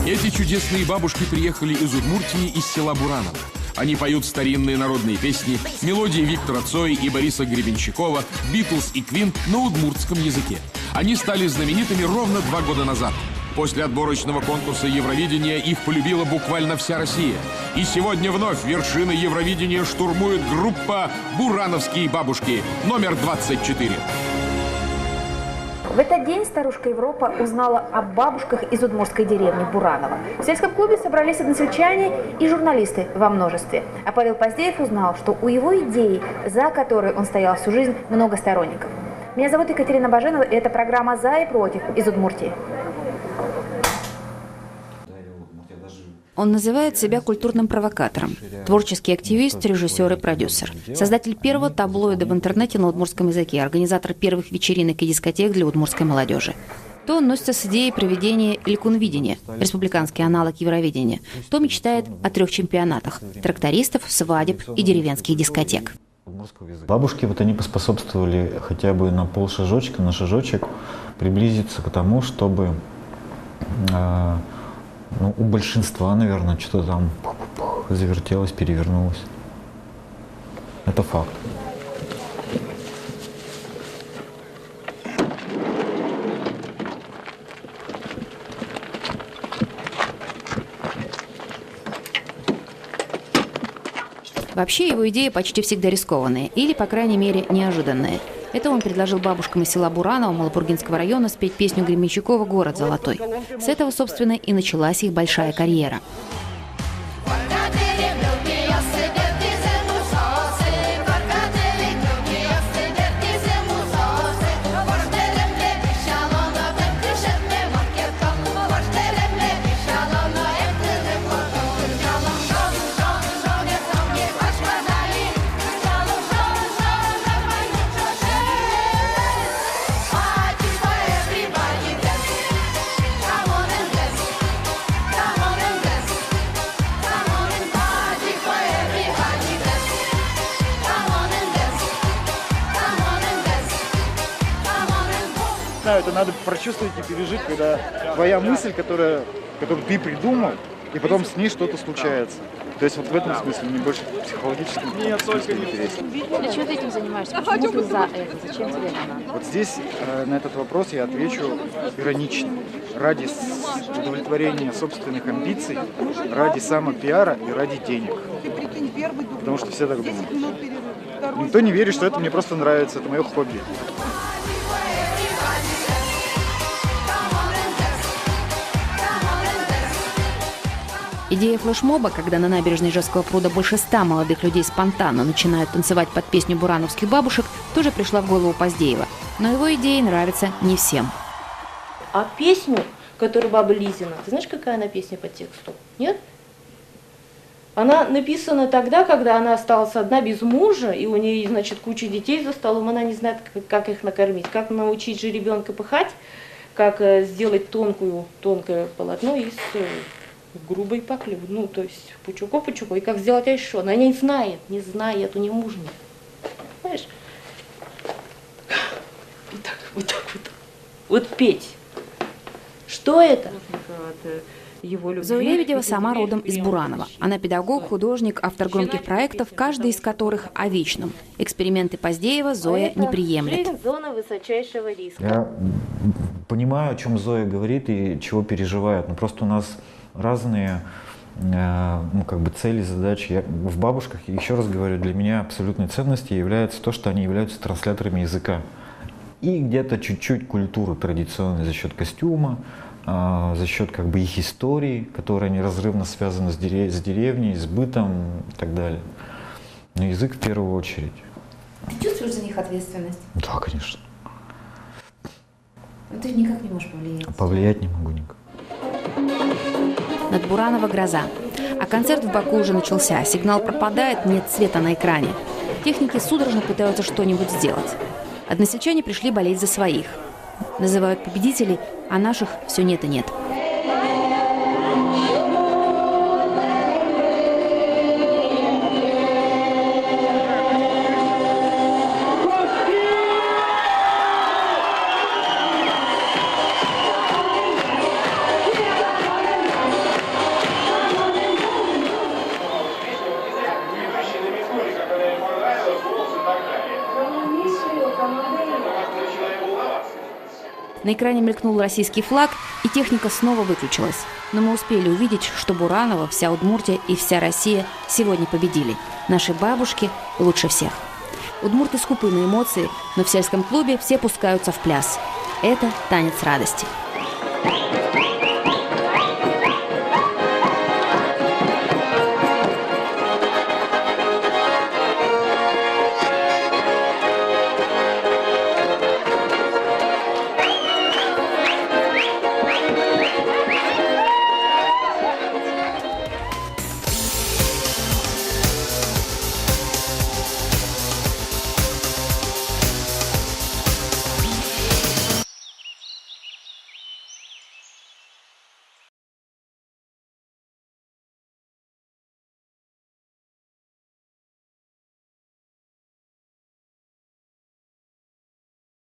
Эти чудесные бабушки приехали из Удмуртии, из села Бураново. Они поют старинные народные песни, мелодии Виктора Цоя и Бориса Гребенщикова, Битлз и Квин на удмуртском языке. Они стали знаменитыми ровно 2 года назад. После отборочного конкурса Евровидения их полюбила буквально вся Россия. И сегодня вновь вершины Евровидения штурмует группа «Бурановские бабушки» номер 24. В этот день старушка Европа узнала о бабушках из удмуртской деревни Бураново. В сельском клубе собрались односельчане и журналисты во множестве. А Павел Поздеев узнал, что у его идеи, за которой он стоял всю жизнь, много сторонников. Меня зовут Екатерина Баженова, и это программа «За и против» из Удмуртии. Он называет себя культурным провокатором, творческий активист, режиссер и продюсер, создатель первого таблоида в интернете на удмуртском языке, организатор первых вечеринок и дискотек для удмуртской молодежи. То он носится с идеей проведения Илькунвидения, республиканский аналог Евровидения, то мечтает о 3 чемпионатах – трактористов, свадеб и деревенских дискотек. Бабушки вот они поспособствовали хотя бы на полшажочка, на шажочек приблизиться к тому, чтобы у большинства, наверное, что-то там завертелось, перевернулось. Это факт. Вообще его идеи почти всегда рискованные или, по крайней мере, неожиданные. Это он предложил бабушкам из села Бураново Малопургинского района спеть песню Гребенщикова «Город золотой». С этого, собственно, и началась их большая карьера. Это надо прочувствовать и пережить, когда твоя мысль, которую ты придумал, и потом с ней что-то случается. То есть вот в этом смысле мне больше психологически интересно. Для чего ты этим занимаешься? Почему ты за это? Зачем тебе это надо? Вот здесь на этот вопрос я отвечу иронично. Ради удовлетворения собственных амбиций, ради самопиара и ради денег. Потому что все так думают. Никто не верит, что это мне просто нравится, это мое хобби. Идея флешмоба, когда на набережной Ижевского пруда больше 100 молодых людей спонтанно начинают танцевать под песню бурановских бабушек, тоже пришла в голову Поздеева. Но его идеи нравятся не всем. А песню, которую баба Лизина, ты знаешь, какая она песня по тексту? Нет? Она написана тогда, когда она осталась одна без мужа, и у нее, значит, куча детей за столом, она не знает, как их накормить, как научить же ребенка пахать, как сделать тонкое полотно из грубой пакли, то есть пучуку, и как сделать еще. Она не знает, у нее мужа нет. Понимаешь? Вот петь. Что это? Зоя Лебедева сама родом из Буранова. Она педагог, художник, автор громких проектов, каждый из которых о вечном. Эксперименты Поздеева Зоя не приемлет. Зона высочайшего риска. Я понимаю, о чем Зоя говорит и чего переживает. Но просто у нас разные цели, задачи. В бабушках, еще раз говорю, для меня абсолютной ценностью является то, что они являются трансляторами языка. И где-то чуть-чуть культуры традиционной за счет костюма, за счет их истории, которая неразрывно связана с деревней, с бытом и так далее. Но язык в первую очередь. Ты чувствуешь за них ответственность? Да, конечно. Но ты никак не можешь повлиять. Повлиять не могу никак. Над Бураново гроза. А концерт в Баку уже начался. Сигнал пропадает, нет света на экране. Техники судорожно пытаются что-нибудь сделать. Односельчане пришли болеть за своих. Называют победителей, а наших все нет и нет. На экране мелькнул российский флаг, и техника снова выключилась. Но мы успели увидеть, что Буранова, вся Удмуртия и вся Россия сегодня победили. Наши бабушки лучше всех. Удмурты скупы на эмоции, но в сельском клубе все пускаются в пляс. Это танец радости.